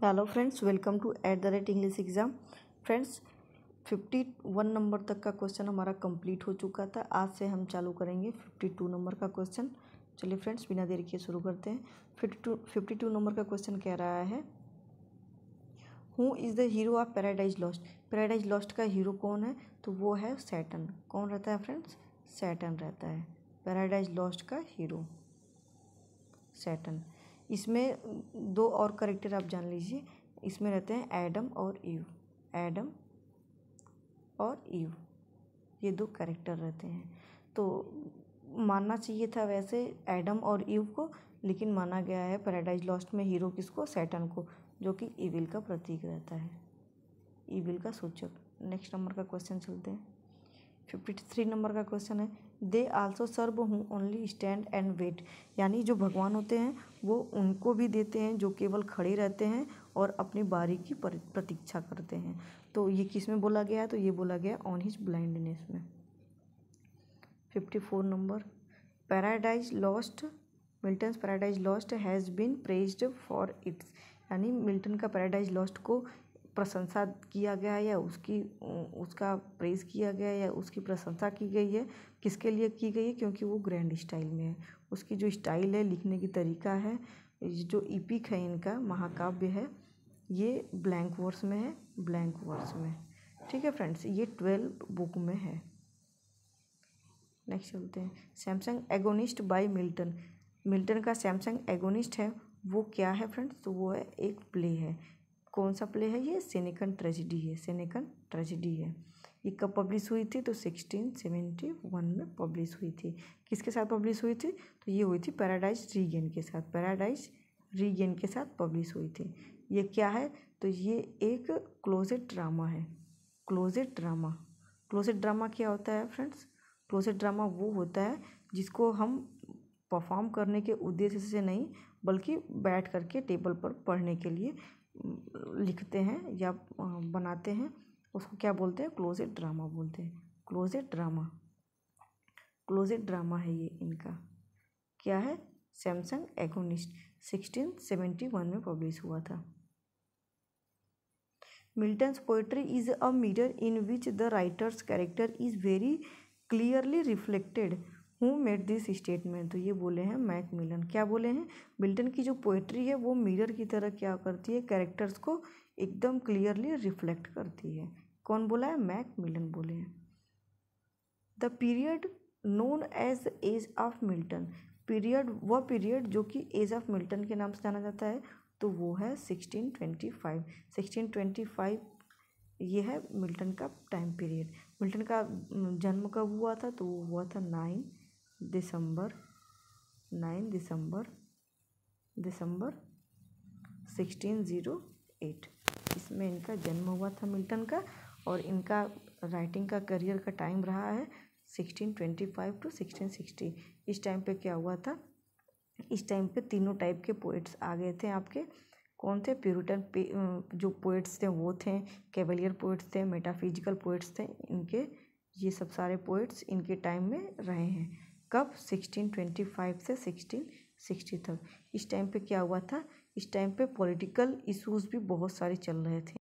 Hello friends, welcome to @English exam. Friends 51 number तक का question हमारा कंप्लीट हो चुका था। आज से हम चालू करेंगे 52 नंबर का क्वेश्चन। चलिए फ्रेंड्स, बिना देरी के शुरू करते हैं। 52 नंबर का क्वेश्चन कह रहा है, who is the hero of Paradise lost. Paradise lost का हीरो कौन है? तो वो है सैटर्न। कौन रहता है फ्रेंड्स? सैटर्न रहता है पैराडाइज लॉस्ट का हीरो, सैटर्न। इसमें दो और कैरेक्टर आप जान लीजिए, इसमें रहते हैं एडम और ईव। एडम और ईव, ये दो कैरेक्टर रहते हैं। तो मानना चाहिए था वैसे एडम और ईव को, लेकिन माना गया है पैराडाइज लॉस्ट में हीरो किसको? सैटर्न को, जो कि ईविल का प्रतीक रहता है, ईविल का सूचक। नेक्स्ट नंबर का क्वेश्चन चलते हैं। 53 नंबर का क्वेश्चन है, they also serve who only stand and wait. यानी जो भगवान होते हैं वो उनको भी देते हैं जो केवल खड़े रहते हैं और अपनी बारी की प्रतीक्षा करते हैं। तो ये किस में बोला गया है? तो ये बोला गया ऑन हिज ब्लाइंडनेस में। 54 number, Paradise Lost, Milton's Paradise Lost has been praised for its. यानी मिल्टन का पैराडाइज लॉस्ट को प्रशंसा किया गया है या उसका प्रेज़ किया गया है या उसकी प्रशंसा की गई है। किसके लिए की गई है? क्योंकि वो ग्रैंड स्टाइल में है। उसकी जो स्टाइल है, लिखने की तरीका है, जो इपिक है, इनका महाकाव्य है, ये ब्लैंक वर्स में है, ब्लैंक वर्स में। ठीक है फ्रेंड्स, ये 12 बुक में है। नेक्स्ट चलते हैं, Samson Agonistes by Milton. Milton का सैमसंग एगोनिस्ट है वो क्या है फ्रेंड्स? तो वो है एक प्ले है। कौन सा प्ले है ये? सेनेकन ट्रेजिडी है, सेनेकन ट्रेजिडी है। ये कब पब्लिश हुई थी? तो 1671 में पब्लिश हुई थी। किसके साथ पब्लिश हुई थी? तो ये हुई थी पैराडाइज रीगेन के साथ, पैराडाइज रीगेन के साथ पब्लिश हुई थी। ये क्या है? तो ये एक क्लोजेट ड्रामा है, क्लोजेट ड्रामा। क्लोजेट ड्रामा क्या होता है फ्रेंड्स? क्लोजेट ड्रामा वो होता है जिसको हम परफॉर्म करने के उद्देश्य से नहीं, बल्कि बैठ करके टेबल पर पढ़ने के लिए लिखते हैं या बनाते हैं। उसको क्या बोलते हैं? क्लोजेट ड्रामा बोलते हैं। क्लोजेट ड्रामा, क्लोजेट ड्रामा है ये इनका। क्या है? सैमसंग एगोनिस्ट 1671 में पब्लिश हुआ था। Milton's poetry is a mirror in which the writers character is very clearly reflected. Who made this statement? तो ये बोले हैं मैकमिलन। क्या बोले हैं? मिल्टन की जो पोएट्री है वो मिरर की तरह क्या करती है? कैरेक्टर्स को एकदम क्लियरली रिफ्लेक्ट करती है। कौन बोला है? मैकमिलन बोले हैं। The period known as age of Milton. Period, वह पीरियड जो कि एज ऑफ मिल्टन के नाम से जाना जाता है, तो वो है 1625। 1625 ये है मिल्टन का टाइम पीरियड। मिल्टन का जन्म कब हुआ था? तो वो हुआ था 9 दिसंबर 1608। इसमें इनका जन्म हुआ था मिल्टन का, और इनका राइटिंग का करियर का टाइम रहा है 1625 टू 1660। इस टाइम पे क्या हुआ था? इस टाइम पे तीनों टाइप के पोइट्स आ गए थे आपके। कौन थे? प्यूरिटन जो पोइट्स थे वो थे, कैवलियर पोइट्स थे, मेटाफिजिकल पोइट्स थे। इनके ये सब सारे पोइट्स इनके टाइम में रहे हैं। कब? 1625 से 1660 तक। इस टाइम पे क्या हुआ था? इस टाइम पे पॉलिटिकल इश्यूज भी बहुत सारे चल रहे थे।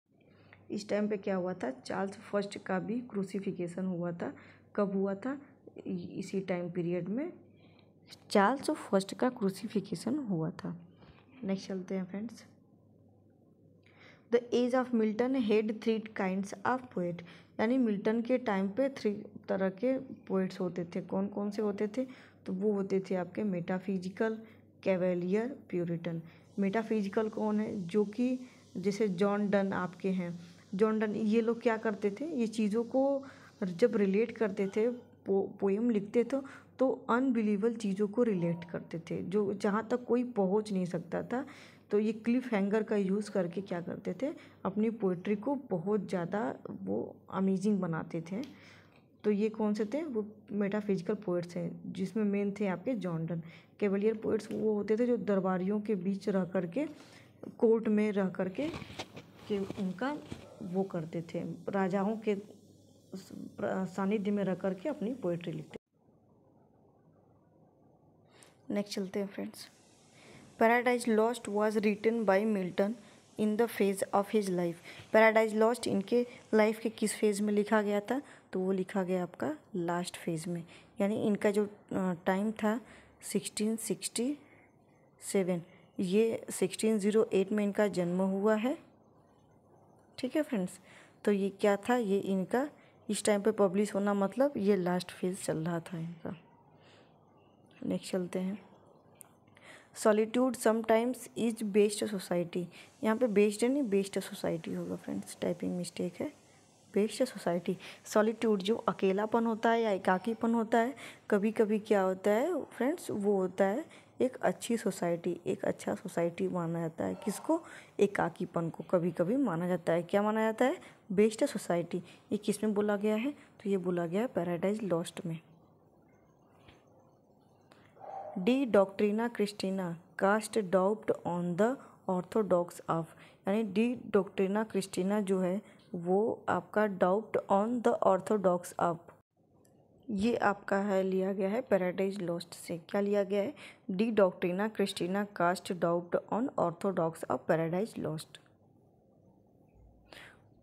इस टाइम पे क्या हुआ था? चार्ल्स फर्स्ट का भी क्रूसिफिकेशन हुआ था। कब हुआ था? इसी टाइम पीरियड में चार्ल्स फर्स्ट का क्रूसिफिकेशन हुआ था। नेक्स्ट चलते हैं friends. The age of Milton had 3 kinds of poet. यानी मिल्टन के टाइम पे 3 तरह के पोएट्स होते थे। कौन कौन से होते थे? तो वो होते थे आपके मेटाफिजिकल, कैवेलियर, प्यूरिटन। मेटाफिजिकल कौन है? जो कि जैसे जॉन डन आपके हैं। जॉन डन, ये लोग क्या करते थे? ये चीज़ों को जब रिलेट करते थे, पोएम लिखते थे, तो अनबिलीवेबल चीज़ों को रिलेट करते थे जो जहाँ तक कोई पहुँच नहीं सकता था। तो ये क्लिफ हैंगर का यूज़ करके क्या करते थे? अपनी पोइट्री को बहुत ज़्यादा वो अमेजिंग बनाते थे। तो ये कौन से थे? वो मेटाफिजिकल पोइट्स हैं, जिसमें मेन थे आपके जॉन डन। कैवलियर पोइट्स वो होते थे जो दरबारियों के बीच रह करके, कोर्ट में रह करके कि उनका वो करते थे, राजाओं के सानिध्य में रह करके अपनी पोइट्री लिखते। नेक्स्ट चलते हैं friends. Paradise Lost was written by Milton in the phase of his life. Paradise Lost इनके लाइफ के किस फेज़ में लिखा गया था, तो वो लिखा गया आपका लास्ट फेज़ में, यानी इनका जो टाइम था 1667, ये 1608 में इनका जन्म हुआ है। ठीक है फ्रेंड्स, तो ये क्या था, ये इनका इस टाइम पे पब्लिश होना मतलब ये लास्ट फेज चल रहा था इनका। नेक्स्ट चलते हैं। Solitude sometimes is best society. यहाँ पे बेस्ड है नहीं, बेस्ट सोसाइटी होगा फ्रेंड्स, टाइपिंग मिस्टेक है, बेस्ट सोसाइटी। सॉलिट्यूड जो अकेलापन होता है या एकाकीपन होता है, कभी कभी क्या होता है फ्रेंड्स, वो होता है एक अच्छी सोसाइटी, एक अच्छा सोसाइटी माना जाता है। किसको, एकाकीपन को कभी कभी माना जाता है। क्या माना जाता है, बेस्ट सोसाइटी। ये किस में बोला गया है, तो ये बोला गया है पैराडाइज लॉस्ट में। De Doctrina Christiana cast doubt on the orthodox of, यानी डी डॉक्ट्रिना क्रिस्टीना जो है वो आपका doubt on the orthodox of, ये आपका है लिया गया है पैराडाइज लॉस्ट से। क्या लिया गया है, De Doctrina Christiana cast doubt on orthodox of Paradise Lost.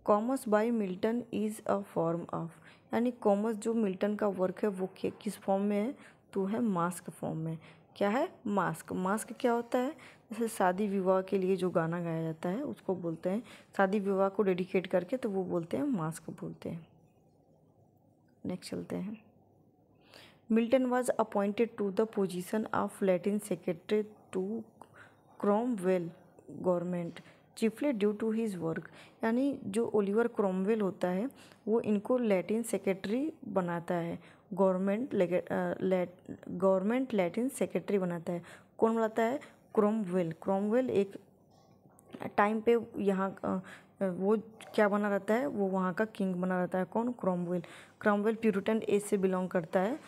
Comus by Milton is a form of, यानी कॉमर्स जो मिल्टन का वर्क है वो किस फॉर्म में है, तो है मास्क फॉर्म में। क्या है, मास्क। मास्क क्या होता है, जैसे शादी विवाह के लिए जो गाना गाया जाता है उसको बोलते हैं, शादी विवाह को डेडिकेट करके, तो वो बोलते हैं मास्क बोलते हैं। नेक्स्ट चलते हैं। Milton was appointed to the position of Latin secretary to Cromwell government chiefly due to his work, यानी जो ओलिवर क्रोमवेल होता है वो इनको लैटिन सेक्रेटरी बनाता है, गवर्नमेंट लैटिन सेक्रेटरी बनाता है। कौन बनाता है, क्रोमवेल। क्रोमवेल एक टाइम पे यहाँ वो क्या बना रहता है, वो वहाँ का किंग बना रहता है। कौन, क्रोमवेल। क्रोमवेल प्यूरिटन एज से बिलोंग करता है,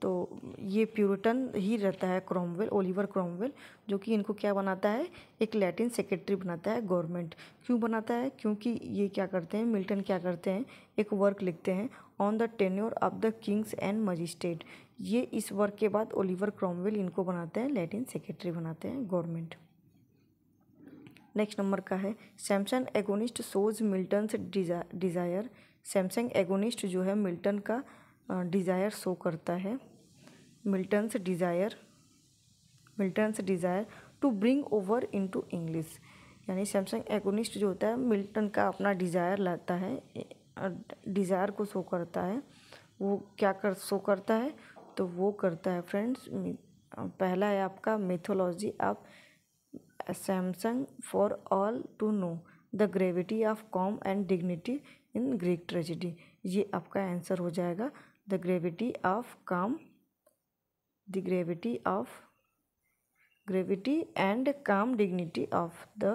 तो ये प्यूरिटन ही रहता है क्रोमवेल, ओलिवर क्रोमवेल, जो कि इनको क्या बनाता है, एक लैटिन सेक्रेटरी बनाता है गवर्नमेंट। क्यों बनाता है, क्योंकि ये क्या करते हैं, मिल्टन क्या करते हैं, एक वर्क लिखते हैं on the tenure of the Kings and magistrate. ये इस वर्क के बाद ओलिवर क्रोमवेल इनको बनाते हैं लैटिन सेक्रेटरी बनाते हैं गवर्नमेंट। नेक्स्ट नंबर का है Samson Agonistes shows Milton's desire. Samson Agonistes जो है मिल्टन का डिज़ायर शो करता है। Milton's desire to bring over into English, यानी सैमसंग एगोनिस्ट जो होता है मिल्टन का अपना डिज़ायर लाता है, डिज़ायर को शो करता है। वो क्या शो करता है, तो वो करता है फ्रेंड्स, पहला है आपका mythology of Samson for all to know the gravity of calm and dignity in Greek tragedy. ये आपका आंसर हो जाएगा, the gravity and calm dignity of the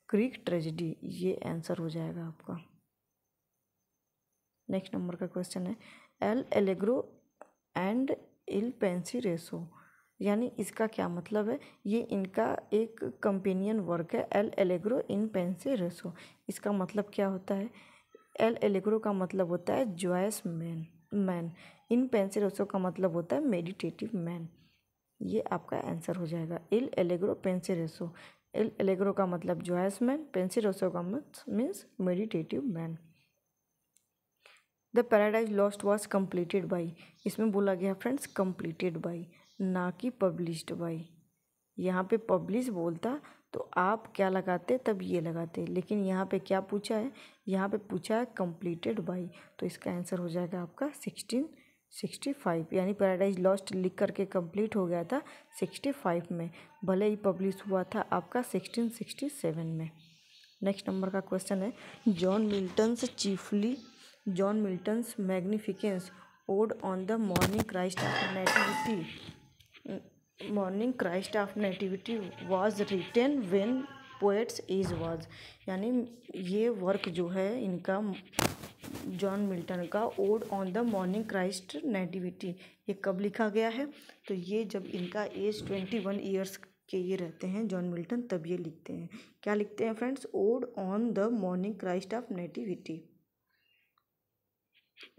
Greek tragedy, ये आंसर हो जाएगा आपका। नेक्स्ट नंबर का क्वेश्चन है L'Allegro and Il Penseroso, यानी इसका क्या मतलब है, ये इनका एक कंपेनियन वर्क है एल एलेग्रो इन पेंसिरेसो। इसका मतलब क्या होता है, एल एलेग्रो का मतलब होता है जॉयस मैन, इन पेंसिरेसो का मतलब होता है मेडिटेटिव मैन। ये आपका आंसर हो जाएगा, इल एलेग्रो पेंसिरेसो। इल एलेग्रो का मतलब जॉयस मैन, पेंसिरेसो का means meditative man. The paradise lost was completed by, इसमें बोला गया फ्रेंड्स कम्प्लीटेड बाई, ना कि पब्लिश्ड बाई। यहाँ पे पब्लिश बोलता तो आप क्या लगाते, तब ये लगाते, लेकिन यहाँ पे क्या पूछा है, यहाँ पे पूछा है कम्प्लीटेड बाई, तो इसका आंसर हो जाएगा आपका 1665, यानी पैराडाइज लॉस्ट लिख करके कंप्लीट हो गया था 65 में, भले ही पब्लिश हुआ था आपका 1667 में। नेक्स्ट नंबर का क्वेश्चन है John Milton's magnificence ode on the morning Christ of nativity was written when poet's age was, यानी ये वर्क जो है इनका जॉन मिल्टन का ode on the morning Christ nativity, ये कब लिखा गया है, तो ये जब इनका एज 21 ईयर्स के ये रहते हैं जॉन मिल्टन, तब ये लिखते हैं। क्या लिखते हैं friends, odd on the morning Christ of nativity,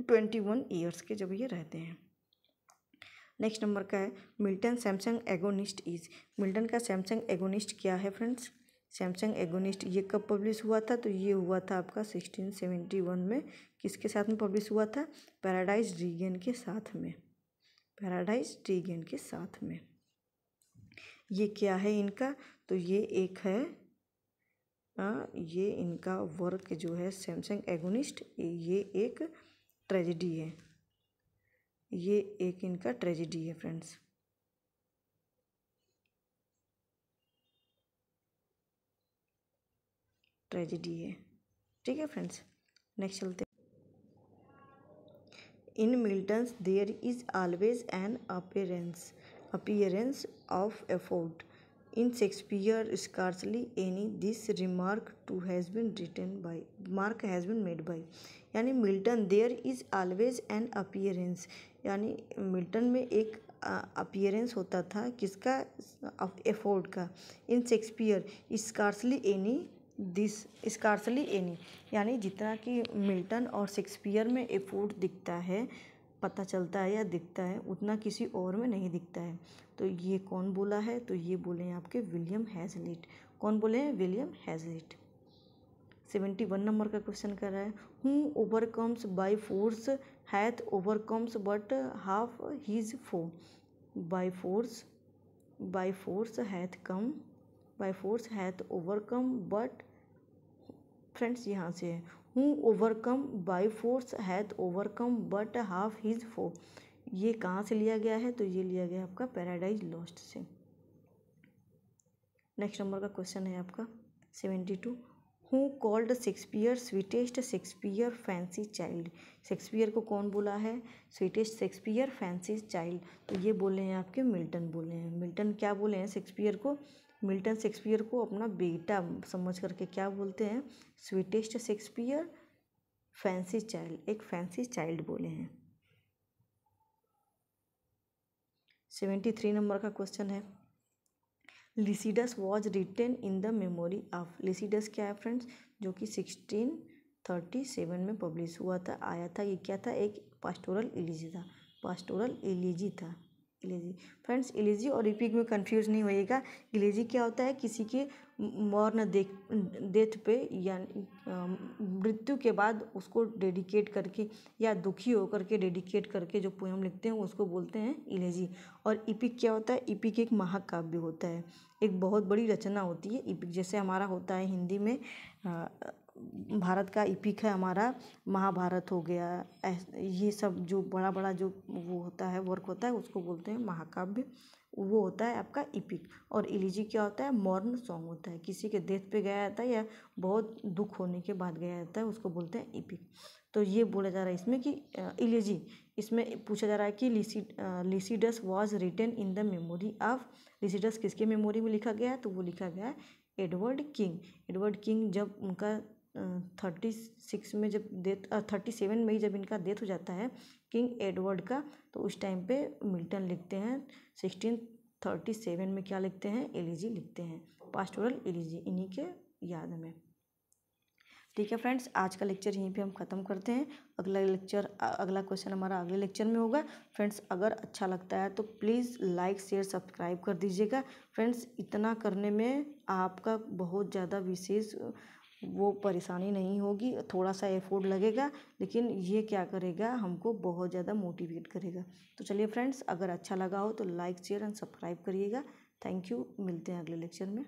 21 years के जब ये रहते हैं। नेक्स्ट नंबर का है Milton Samsung agonist is, Milton का सैमसंग एगोनिस्ट क्या है फ्रेंड्स, सैमसंग एगोनिस्ट ये कब पब्लिश हुआ था? तो ये हुआ था आपका 1671 में। किसके साथ में पब्लिश हुआ था? पैराडाइज रीगन के साथ में, पैराडाइज रीगन के साथ में। ये क्या है इनका? तो ये एक है ये इनका वर्क जो है सैमसंग एगोनिस्ट, ये एक ट्रेजेडी है, ये एक इनका ट्रेजेडी है फ्रेंड्स। ट्रेजेडी है, ठीक है फ्रेंड्स। नेक्स्ट चलते हैं। In Milton's there is always an appearance of effort. In Shakespeare scarcely any this remark to has been written by mark has been made by. यानी Milton there is always an appearance, यानी Milton में एक appearance होता था किसका? Effort का। In Shakespeare scarcely any this scarcely any, यानी जितना कि मिल्टन और शेक्सपियर में एफोर्ड दिखता है, पता चलता है या दिखता है, उतना किसी और में नहीं दिखता है। तो ये कौन बोला है? तो ये बोले हैं आपके विलियम हैज़लिट। कौन बोले हैं? William Hazlitt. 71 नंबर का क्वेश्चन कर रहा है, who overcomes by force hath overcomes but half his foe. By force hath overcome but, friends यहाँ से है, who overcome by force hath overcome but half his foe. ये कहाँ से लिया गया है? तो ये लिया गया आपका पैराडाइज लॉस्ट से। नेक्स्ट नंबर का क्वेश्चन है आपका 72, who called Shakespeare sweetest Shakespeare fancy child. Shakespeare को कौन बोला है? Sweetest Shakespeare fancy child. तो ये बोले हैं आपके मिल्टन बोले हैं। मिल्टन क्या बोले हैं शेक्सपियर को? मिल्टन शेक्सपियर को अपना बेटा समझ करके क्या बोलते हैं? स्वीटेस्ट शेक्सपियर फैंसी चाइल्ड, एक फैंसी चाइल्ड बोले हैं। 73 नंबर का क्वेश्चन है, Lycidas was written in the memory of. Lycidas क्या है फ्रेंड्स? जो कि 1637 में पब्लिश हुआ था, आया था। ये क्या था? एक पास्टोरल एलिजी था, पास्टोरल एलिजी था। इलेजी फ्रेंड्स, इलेजी और इपिक में कंफ्यूज नहीं होइएगा। इलेजी क्या होता है? किसी के मौर्न डेथ पे या मृत्यु के बाद उसको डेडिकेट करके या दुखी होकर के डेडिकेट करके जो पोएम लिखते हैं उसको बोलते हैं इलेजी। और इपिक क्या होता है? इपिक एक महाकाव्य होता है, एक बहुत बड़ी रचना होती है इपिक। जैसे हमारा होता है हिंदी में भारत का इपिक है हमारा महाभारत हो गया, ये सब जो बड़ा बड़ा जो वो होता है वर्क होता है उसको बोलते हैं महाकाव्य, वो होता है आपका इपिक। और इलिजी क्या होता है? मॉर्न सॉन्ग होता है, किसी के डेथ पे गाया जाता है या बहुत दुख होने के बाद गाया जाता है, उसको बोलते हैं इपिक। तो ये बोला जा रहा है इसमें कि इलिजी, इसमें पूछा जा रहा है कि Lycidas was written in the memory of. Lycidas किसके मेमोरी में लिखा गया है? तो वो लिखा गया है एडवर्ड किंग। एडवर्ड किंग जब उनका 36 में जब डेथ 37 में ही जब इनका डेथ हो जाता है किंग एडवर्ड का, तो उस टाइम पे मिल्टन लिखते हैं 1637 में क्या लिखते हैं? एलिजी लिखते हैं, पास्टोरल एलिजी, इन्हीं के याद में। ठीक है फ्रेंड्स, आज का लेक्चर यहीं पे हम ख़त्म करते हैं। अगला क्वेश्चन हमारा अगले लेक्चर में होगा। फ्रेंड्स, अगर अच्छा लगता है तो प्लीज़ लाइक शेयर सब्सक्राइब कर दीजिएगा। फ्रेंड्स, इतना करने में आपका बहुत ज़्यादा विशेष वो परेशानी नहीं होगी, थोड़ा सा एफर्ट लगेगा, लेकिन ये क्या करेगा? हमको बहुत ज़्यादा मोटिवेट करेगा। तो चलिए फ्रेंड्स, अगर अच्छा लगा हो तो लाइक शेयर एंड सब्सक्राइब करिएगा। थैंक यू, मिलते हैं अगले लेक्चर में।